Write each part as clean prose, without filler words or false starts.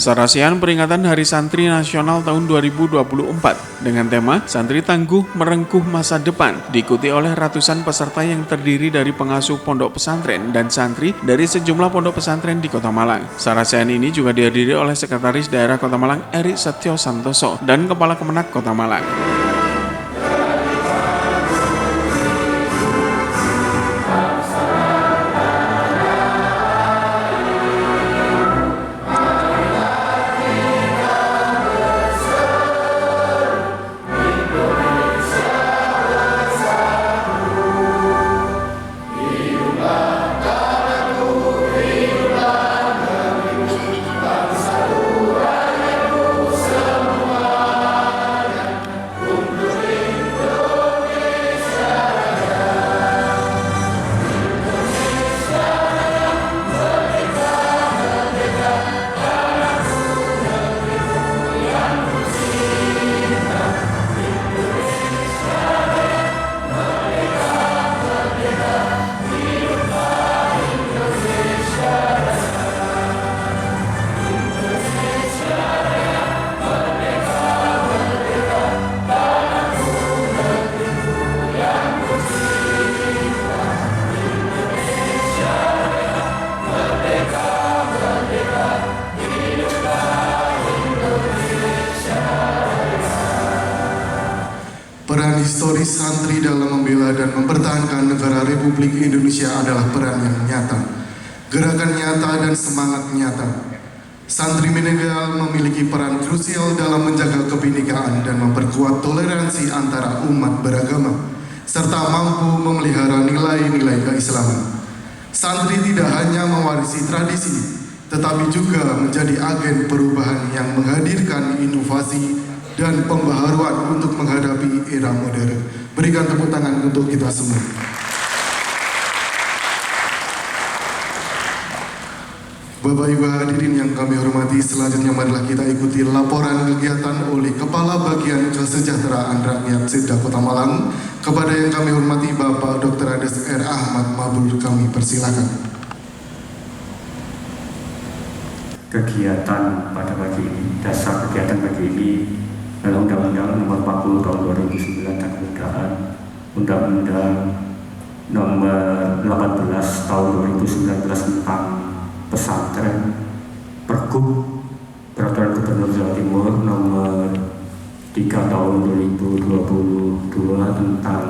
serangkaian peringatan Hari Santri Nasional tahun 2024 dengan tema Santri Tangguh Merengkuh Masa Depan diikuti oleh ratusan peserta yang terdiri dari pengasuh pondok pesantren dan santri dari sejumlah pondok pesantren di Kota Malang. Serangkaian ini juga dihadiri oleh Sekretaris Daerah Kota Malang Eri Setio Santoso dan Kepala Kemenak Kota Malang. Peran historis santri dalam membela dan mempertahankan negara Republik Indonesia adalah peran yang nyata, gerakan nyata dan semangat nyata. Santri Menegal memiliki peran krusial dalam menjaga kebinekaan dan memperkuat toleransi antara umat beragama, serta mampu memelihara nilai-nilai keislaman. Santri tidak hanya mewarisi tradisi, tetapi juga menjadi agen perubahan yang menghadirkan inovasi dan pembaharuan untuk menghadapi era modern. Berikan tepuk tangan untuk kita semua. Bapak Ibu hadirin yang kami hormati, selanjutnya marilah kita ikuti laporan kegiatan oleh Kepala Bagian Kesejahteraan Rakyat Setda Kota Malang. Kepada yang kami hormati Bapak Dr. Andes R. Ahmad Mabur, kami persilakan. Kegiatan pada pagi ini, dasar kegiatan pagi ini adalah Undang-Undang Nomor 40 Tahun 2009 dan kemudahan Undang-Undang Nomor 18 Tahun 2019 tentang pesantren, Pergub Peraturan Gubernur Jawa Timur Nomor 3 Tahun 2022 tentang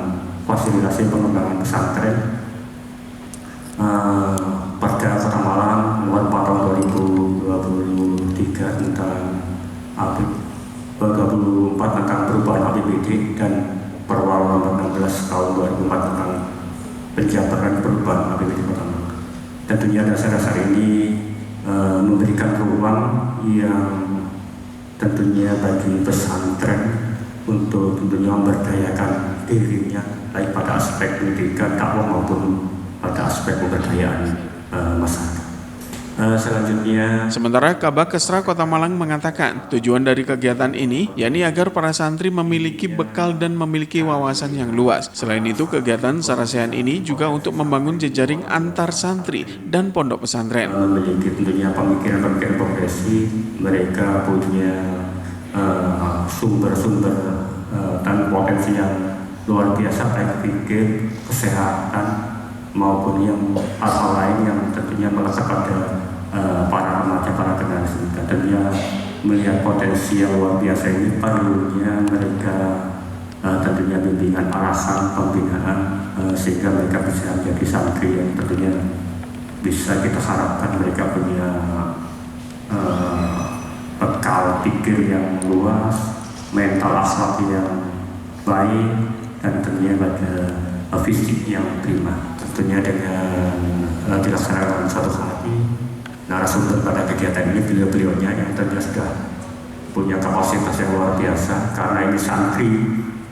fasilitasi pengembangan pesantren, Perda Kota Malang Nomor 4 Tahun 2023 tentang 24 tentang perubahan APBD dan Perwal Nomor 16 Tahun 2004 tentang penjabaran perubahan APBD Kota Malang. Tentunya dasar-dasar ini memberikan ruang yang tentunya bagi pesantren untuk tentunya memberdayakan dirinya, baik pada aspek pendidikan, dakwah maupun pada aspek pemberdayaan masyarakat. Sementara Kabak Kesra Kota Malang mengatakan tujuan dari kegiatan ini yakni agar para santri memiliki bekal dan memiliki wawasan yang luas. Selain itu, kegiatan serangkaian ini juga untuk membangun jejaring antar santri dan pondok pesantren. Memiliki tentunya pemikiran-pemikiran progresif, mereka punya sumber-sumber dan potensi yang luar biasa, baik pikir, kesehatan maupun yang hal-hal lain yang tentunya melekat pada para remaja, para generasi. Tentunya melihat potensi yang luar biasa ini, perlunya mereka tentunya bimbingan, arahan, pembinaan sehingga mereka bisa menjadi santri yang tentunya bisa kita harapkan mereka punya bekal pikir yang luas, mental akhlak yang baik, dan tentunya pada fisik yang prima. Tentunya dengan dilaksanakan suatu hati, narasumber pada kegiatan ini beliau-beliaunya yang tentunya sudah punya kapasitas yang luar biasa. Karena ini santri,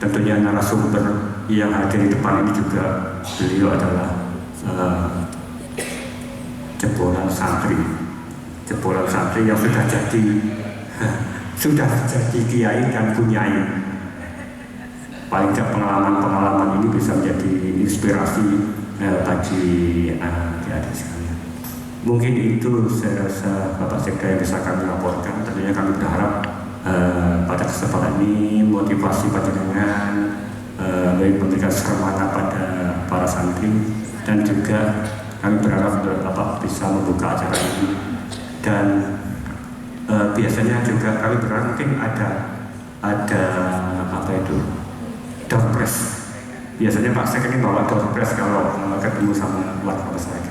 tentunya narasumber yang hadir di depan ini juga beliau adalah jebolan santri yang sudah jadi kiai dan bunyai. Paling tidak pengalaman-pengalaman ini bisa menjadi inspirasi bagi adik-adik sekalian. Mungkin itu saya rasa Bapak Sekda yang bisa kami laporkan. Tentunya kami berharap pada kesempatan ini motivasi panjenengan memberikan semangat pada para santri, dan juga kami berharap Bapak bisa membuka acara ini. Dan biasanya juga kami berharap mungkin ada apa itu door press. Biasanya Pak Sek ini bawa door press kalau ketemu sama warga masyarakat.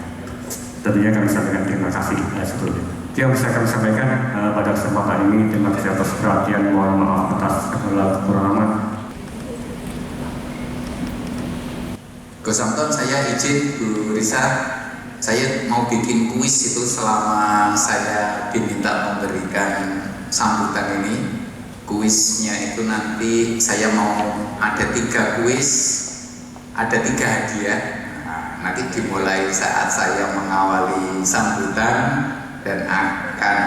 Tentunya kami sampaikan terima kasih sebelumnya. Itu yang bisa kami sampaikan pada kesempatan ini. Terima kasih atas perhatian, mohon maaf atas segala kekurangan. Gus Samton, saya izin Bu Risa, saya mau bikin kuis itu selama saya diminta memberikan sambutan ini. Kuisnya itu nanti saya mau ada 3 kuis, ada 3 hadiah. Nanti dimulai saat saya mengawali sambutan dan akan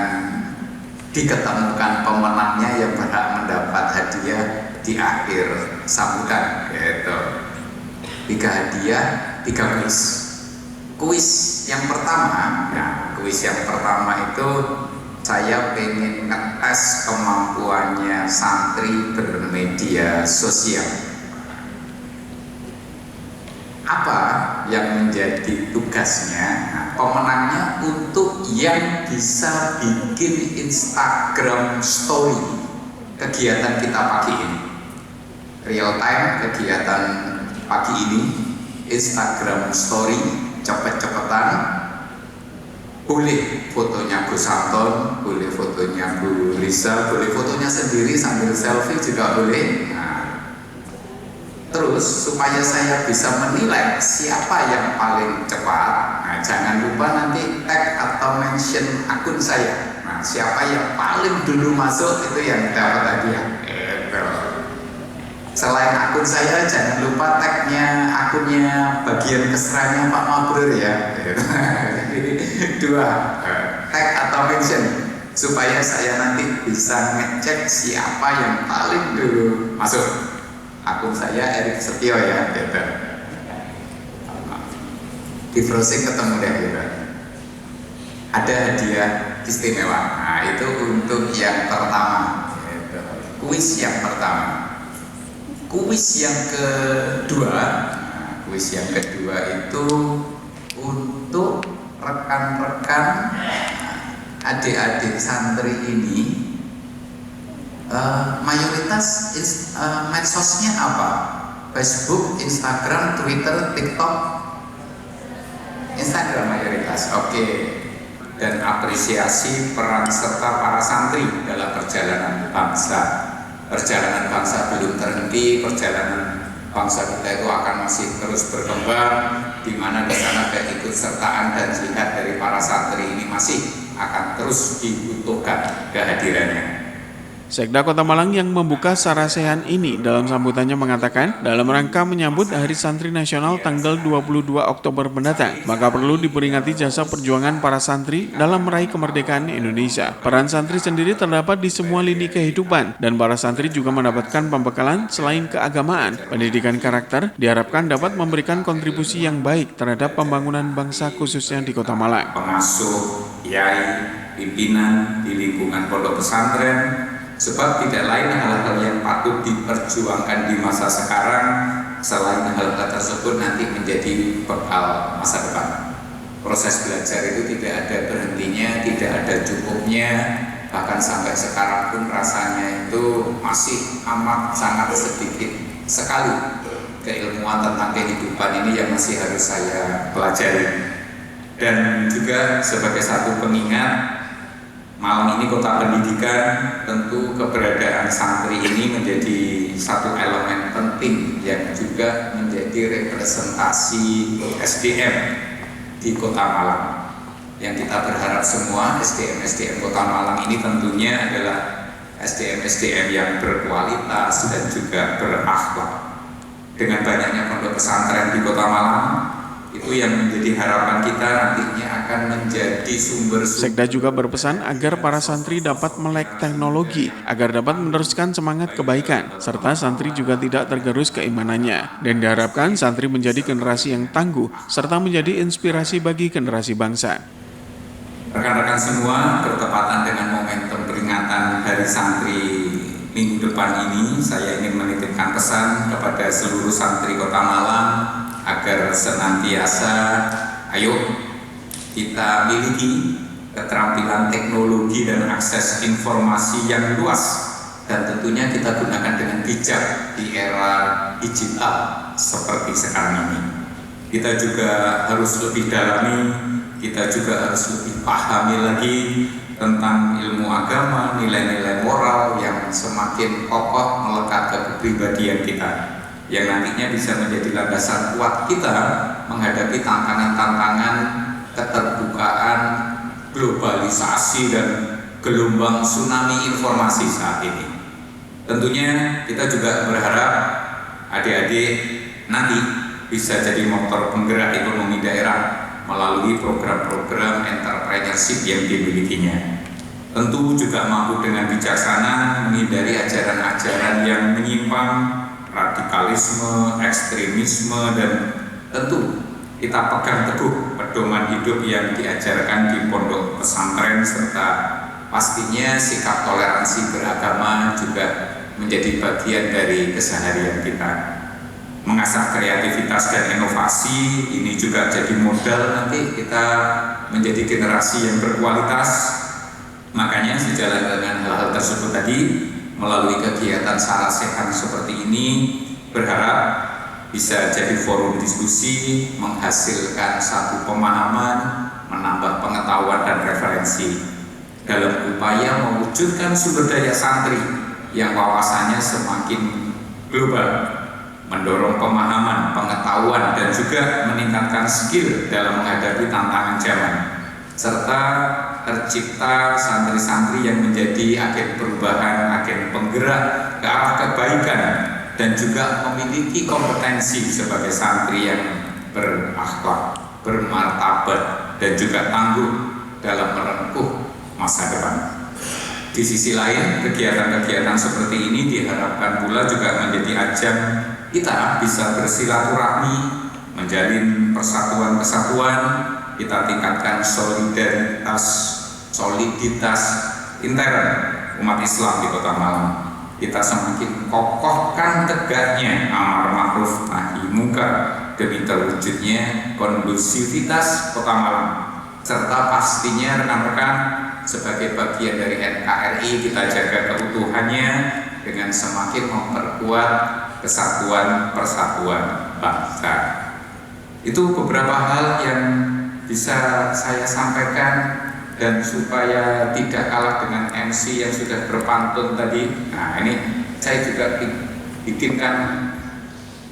diketemukan pemenangnya yang berhak mendapat hadiah di akhir sambutan, yaitu 3 hadiah, 3 kuis. Kuis yang pertama, kuis yang pertama itu saya pengen ngetes kemampuannya santri bermedia sosial. Apa yang menjadi tugasnya? Pemenangnya untuk yang bisa bikin Instagram story kegiatan kita pagi ini, real time kegiatan pagi ini, Instagram story cepet-cepetan. Boleh fotonya Gus Samton, boleh fotonya Bu Risa, boleh fotonya sendiri sambil selfie juga boleh. Terus supaya saya bisa menilai siapa yang paling cepat, jangan lupa nanti tag atau mention akun saya. Siapa yang paling dulu masuk itu yang dapat hadiah. Selain akun saya, jangan lupa tagnya akunnya bagian keserannya Pak Mabrur ya. 2, tag atau mention supaya saya nanti bisa ngecek siapa yang paling dulu masuk. Akun saya Erik Setio ya, gitu. Di browsing ketemu deh, gitu. Ada hadiah istimewa. Nah, itu untuk yang pertama, gitu. Kuis yang pertama. Kuis yang kedua, kuis yang kedua itu untuk rekan-rekan adik-adik santri ini. Mayoritas medsosnya apa? Facebook, Instagram, Twitter, TikTok. Instagram mayoritas. Oke. Dan apresiasi peran serta para santri dalam perjalanan bangsa. Perjalanan bangsa belum terhenti, perjalanan bangsa kita itu akan masih terus berkembang, di mana di sana keikutsertaan dan jihad dari para santri ini masih akan terus dibutuhkan kehadirannya. Sekda Kota Malang yang membuka sarasehan ini dalam sambutannya mengatakan dalam rangka menyambut Hari Santri Nasional tanggal 22 Oktober mendatang, maka perlu diperingati jasa perjuangan para santri dalam meraih kemerdekaan Indonesia. Peran santri sendiri terdapat di semua lini kehidupan dan para santri juga mendapatkan pembekalan selain keagamaan. Pendidikan karakter diharapkan dapat memberikan kontribusi yang baik terhadap pembangunan bangsa khususnya di Kota Malang. Pengasuh, kiai, pimpinan di lingkungan pondok pesantren, sebab tidak lain hal-hal yang patut diperjuangkan di masa sekarang selain hal-hal tersebut nanti menjadi bekal masa depan. Proses belajar itu tidak ada berhentinya, tidak ada cukupnya, bahkan sampai sekarang pun rasanya itu masih amat sangat sedikit sekali keilmuan tentang kehidupan ini yang masih harus saya pelajari. Dan juga sebagai satu pengingat, Malang ini kota pendidikan, tentu keberadaan santri ini menjadi satu elemen penting yang juga menjadi representasi SDM di Kota Malang. Yang kita berharap semua SDM Kota Malang ini tentunya adalah SDM yang berkualitas dan juga berakhlak. Dengan banyaknya pondok pesantren di Kota Malang, itu yang menjadi harapan kita nantinya akan menjadi sumber. Sekda juga berpesan agar para santri dapat melek teknologi agar dapat meneruskan semangat kebaikan, serta santri juga tidak tergerus keimanannya, dan diharapkan santri menjadi generasi yang tangguh serta menjadi inspirasi bagi generasi bangsa. Rekan-rekan semua, bertepatan dengan momentum peringatan Hari Santri minggu depan ini, saya ingin menitipkan pesan kepada seluruh santri Kota Malang agar senantiasa ayo kita miliki keterampilan teknologi dan akses informasi yang luas, dan tentunya kita gunakan dengan bijak di era digital seperti sekarang ini. Kita juga harus lebih dalami, kita juga harus lebih pahami lagi tentang ilmu agama, nilai-nilai moral yang semakin kokoh melekat ke kepribadian kita, yang nantinya bisa menjadi landasan kuat kita menghadapi tantangan-tantangan keterbukaan, globalisasi, dan gelombang tsunami informasi saat ini. Tentunya kita juga berharap adik-adik nanti bisa jadi motor penggerak ekonomi daerah melalui program-program entrepreneurship yang dimilikinya. Tentu juga mampu dengan bijaksana menghindari ajaran-ajaran yang menyimpang, radikalisme, ekstremisme, dan tentu kita pegang teguh pedoman hidup yang diajarkan di pondok pesantren, serta pastinya sikap toleransi beragama juga menjadi bagian dari keseharian kita. Mengasah kreativitas dan inovasi ini juga jadi modal nanti kita menjadi generasi yang berkualitas. Makanya sejalan dengan hal-hal tersebut tadi, melalui kegiatan Sarasehan seperti ini, berharap bisa jadi forum diskusi, menghasilkan satu pemahaman, menambah pengetahuan dan referensi dalam upaya mewujudkan sumber daya santri yang wawasannya semakin global, mendorong pemahaman, pengetahuan, dan juga meningkatkan skill dalam menghadapi tantangan zaman, serta tercipta santri-santri yang menjadi agen perubahan, agen penggerak ke arah kebaikan, dan juga memiliki kompetensi sebagai santri yang berakhlak, bermartabat, dan juga tangguh dalam merengkuh masa depan. Di sisi lain, kegiatan-kegiatan seperti ini diharapkan pula juga menjadi ajang kita bisa bersilaturahmi, menjalin persatuan kesatuan, kita tingkatkan soliditas intern umat Islam di Kota Malang. Kita semakin kokohkan tegaknya amar ma'ruf nahi munkar demi terwujudnya kondusivitas Kota Malang, serta pastinya rekan-rekan sebagai bagian dari NKRI kita jaga keutuhannya dengan semakin memperkuat kesatuan persatuan bangsa. Itu beberapa hal yang bisa saya sampaikan, dan supaya tidak kalah dengan MC yang sudah berpantun tadi, nah ini saya juga bikinkan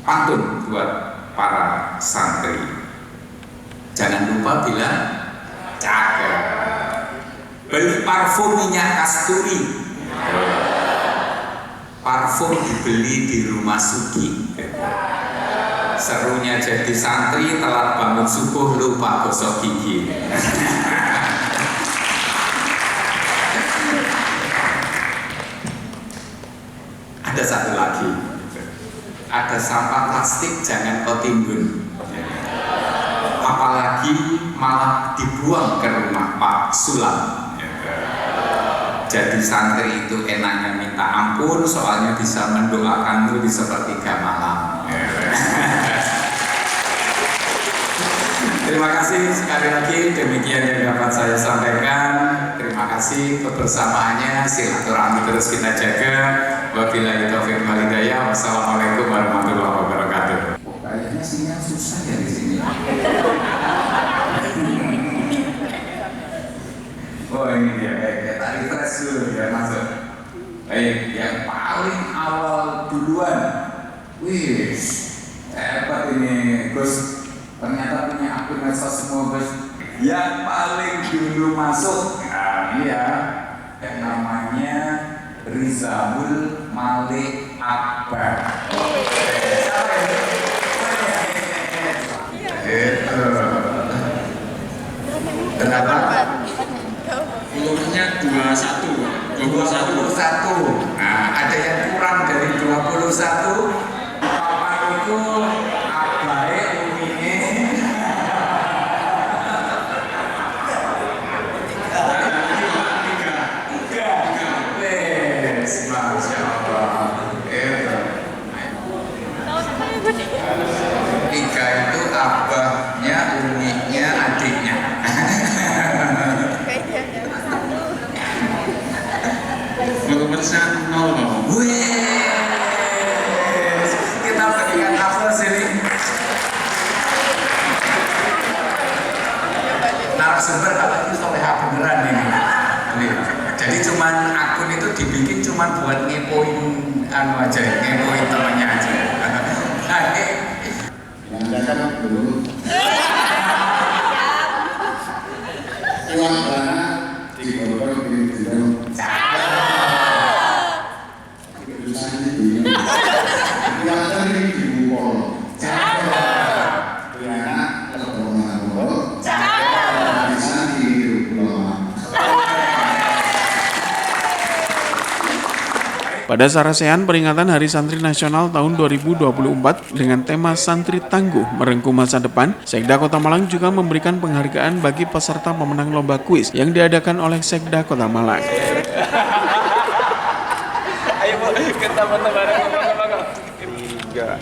pantun buat para santri. Jangan lupa bilang cakep. Beli parfum minyak kasturi, parfum dibeli di rumah Sugi. Serunya jadi santri, telat bangun subuh lupa gosok gigi. Ada satu lagi, ada sampah plastik jangan kau timbun, apalagi malah dibuang ke rumah Pak Sulam. Jadi santri itu enaknya minta ampun, soalnya bisa mendoakanmu di sepertiga malam. Terima kasih sekali lagi, demikian yang dapat saya sampaikan. Terima kasih kebersamaannya, silaturahmi terus kita jaga. Wabillahi taufiq wal hidayah. Wassalamualaikum warahmatullahi wabarakatuh. Kayaknya sinyal susah ya di sini. Oh ini dia, kita refresh dulu ya, masuk. Baik, yang paling awal duluan. Wih, hebat ini Gus. Ternyata punya akun medsos semua Gus. Yang paling dulu masuk, nah ini ya, yang namanya Rizamul Malik Akbar. Siapa ini? Itu. Kenapa? Umurnya 21. Nah, ada yang kurang dari 21. Papan itu abai umine. Masya Allah. Ika itu abahnya, uminya, adiknya. Berapa persen? 0. Wih, kita berikan aplaus ini. Narasumber katanya soleha beneran ini. Jadi cuman akun itu dibikin cuman buat ngepoin anu aja, ngepoin temannya aja. Menandakan dulu. Iwan Bana di Bogor di Bidang. Tulisannya di Iwan Bana di Bogor. Riana kalau mau di sana di Pulau. Pada Sarasehan peringatan Hari Santri Nasional tahun 2024 dengan tema Santri Tangguh Merengkuh Masa Depan, Sekda Kota Malang juga memberikan penghargaan bagi peserta pemenang lomba kuis yang diadakan oleh Sekda Kota Malang. Ayo Bu, kita bareng-bareng. 3.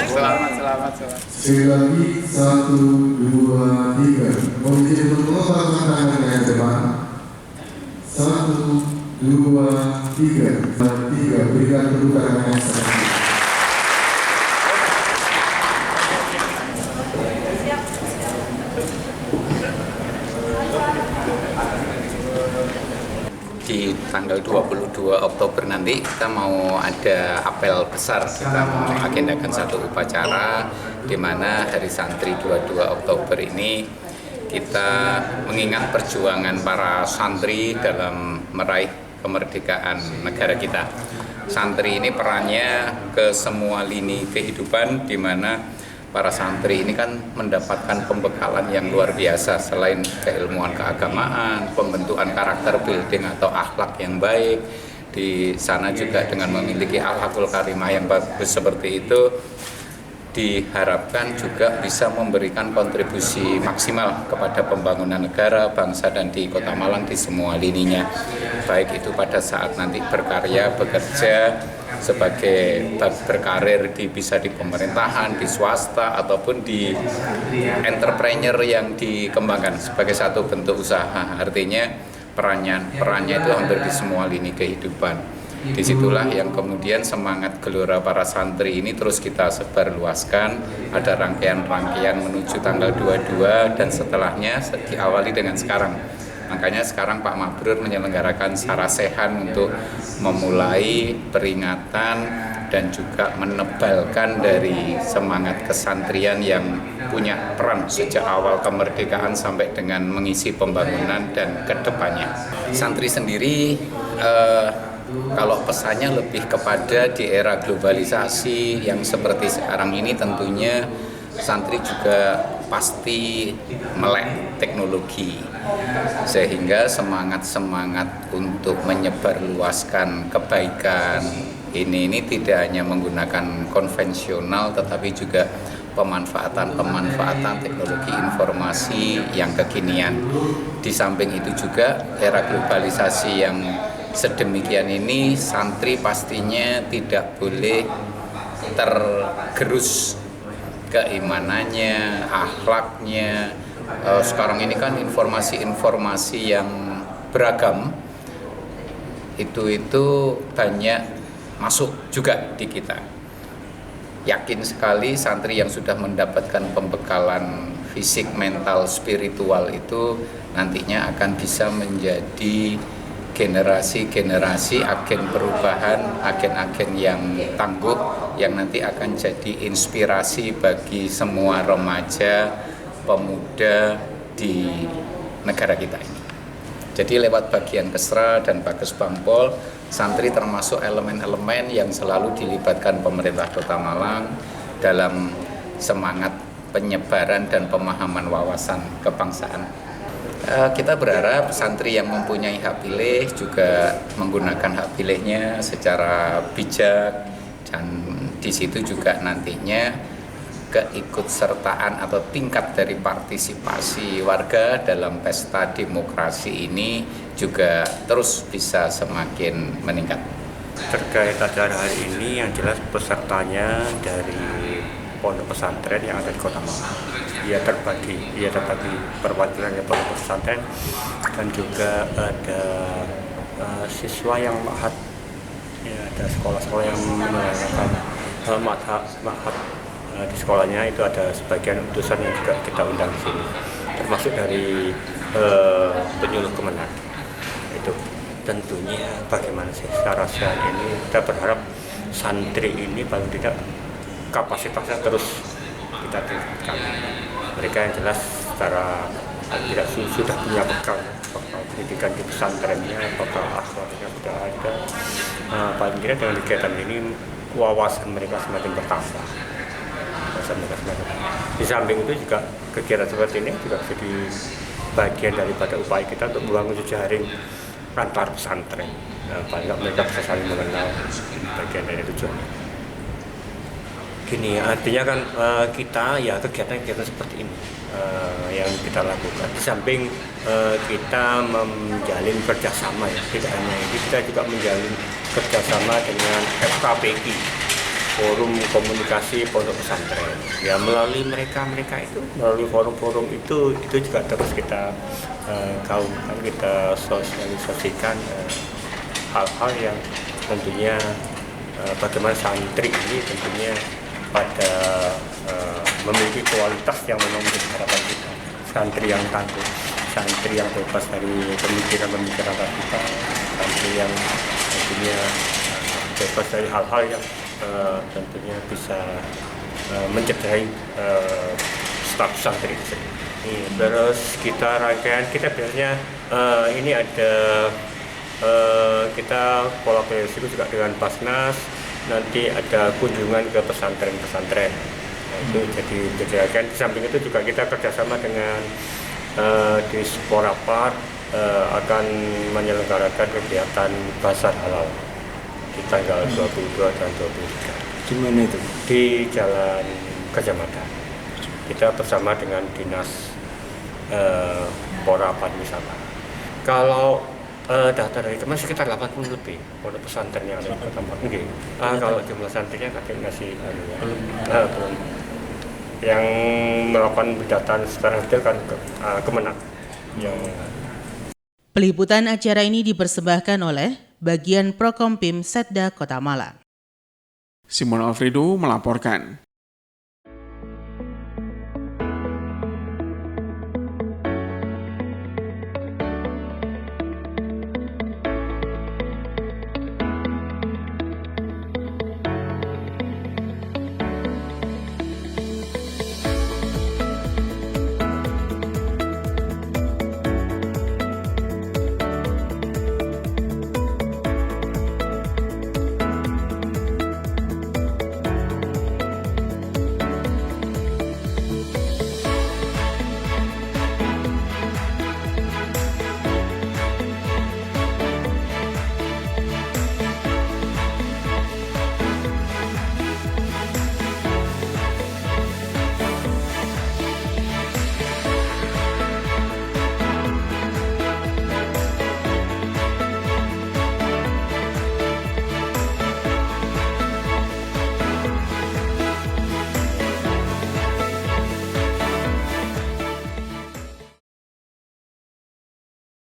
Selamat. Sekali lagi 1, 2, 3. Komisi bertemu para tangan dengan depan. 1, 2, 3. Berikan tepuk tangan yang sangat. Di tanggal 22 Oktober nanti kita mau ada apel besar, kita mau agendakan satu upacara di mana Hari Santri 22 Oktober ini kita mengingat perjuangan para santri dalam meraih kemerdekaan negara kita. Santri ini perannya ke semua lini kehidupan di mana para santri ini kan mendapatkan pembekalan yang luar biasa selain keilmuan keagamaan, pembentukan karakter building atau akhlak yang baik. Di sana juga dengan memiliki akhlakul karimah yang bagus seperti itu diharapkan juga bisa memberikan kontribusi maksimal kepada pembangunan negara, bangsa dan di Kota Malang di semua lininya. Baik itu pada saat nanti berkarya, bekerja sebagai berkarir bisa di pemerintahan, di swasta ataupun di entrepreneur yang dikembangkan sebagai satu bentuk usaha. Artinya perannya itu hampir di semua lini kehidupan. Disitulah yang kemudian semangat gelora para santri ini terus kita sebarluaskan. Ada rangkaian-rangkaian menuju tanggal 22 dan setelahnya diawali dengan sekarang. Makanya sekarang Pak Mabrur menyelenggarakan Sarasehan untuk memulai peringatan dan juga menebalkan dari semangat kesantrian yang punya peran sejak awal kemerdekaan sampai dengan mengisi pembangunan dan kedepannya. Santri sendiri kalau pesannya lebih kepada di era globalisasi yang seperti sekarang ini tentunya santri juga pasti melek teknologi sehingga semangat untuk menyebarluaskan kebaikan ini tidak hanya menggunakan konvensional tetapi juga pemanfaatan teknologi informasi yang kekinian. Di samping itu juga era globalisasi yang sedemikian ini santri pastinya tidak boleh tergerus keimanannya, akhlaknya. Sekarang ini kan informasi-informasi yang beragam itu banyak masuk juga di kita. Yakin sekali santri yang sudah mendapatkan pembekalan fisik, mental, spiritual itu nantinya akan bisa menjadi generasi-generasi agen perubahan, agen-agen yang tangguh yang nanti akan jadi inspirasi bagi semua remaja, pemuda di negara kita ini. Jadi lewat bagian Kesra dan Bages Bampol, santri termasuk elemen-elemen yang selalu dilibatkan pemerintah Kota Malang dalam semangat penyebaran dan pemahaman wawasan kebangsaan. Kita berharap santri yang mempunyai hak pilih juga menggunakan hak pilihnya secara bijak dan di situ juga nantinya keikutsertaan atau tingkat dari partisipasi warga dalam pesta demokrasi ini juga terus bisa semakin meningkat. Terkait acara hari ini yang jelas pesertanya dari pondok pesantren yang ada di Kota Malang. Ia terbagi perwakilan dari pondok pesantren dan juga ada siswa yang ma'had. Ya, ada sekolah-sekolah yang menyelenggarakan ma'had. Di sekolahnya itu ada sebagian utusan yang juga kita undang di sini, termasuk dari penyuluh Kemenag. Itu tentunya bagaimana sih rasian ini, kita berharap santri ini paling tidak kapasitasnya terus kita tingkatkan. Mereka yang jelas secara tidak sudah punya bekal pendidikan di pesantrennya, bekal akhlaknya sudah ada. Paling tidak dengan kegiatan ini wawasan mereka semakin bertambah. Di samping itu juga kegiatan seperti ini juga jadi bagian daripada upaya kita untuk membangun jejaring antar pesantren. Paling tidak mereka bisa saling mengenal, bagian dari tujuannya. Gini, artinya kan kita ya kegiatan-kegiatan seperti ini yang kita lakukan. Di samping kita menjalin kerjasama ya, tidak hanya ini, kita juga menjalin kerjasama dengan FKPI, Forum Komunikasi Pondok Pesantren. Ya melalui mereka itu, melalui forum-forum itu juga terus kita gaungkan, kita sosialisasikan hal-hal yang tentunya bagaimana santri ini tentunya pada memiliki kualitas yang memang menjadi harapan kita. Santri yang tangguh, santri yang bebas dari pemikiran-pemikiran radikal, santri yang tentunya bebas dari hal-hal yang tentunya bisa mencederai status santri itu sendiri. Terus kita rangkaian, kita biasanya ini ada kita kolaborasi juga dengan Basnas, nanti ada kunjungan ke pesantren-pesantren. Itu jadi rangkaian. Di samping itu juga kita kerjasama dengan di Sporapar akan menyelenggarakan kegiatan Pasar Halal di tanggal 22 dan 23. Di mana itu? Di Jalan Gajah Mada. Kita bersama dengan Dinas Pora Pariwisata. Kalau data dari teman sekitar 80 lebih pondok pesantren yang ada di Kota Malang. Kalau jumlah santrinya masih belum. Yang melakukan pendataan secara detail kan Kemenag. Peliputan acara ini dipersembahkan oleh Bagian Prokompim Setda Kota Malang. Simon Alfredo melaporkan.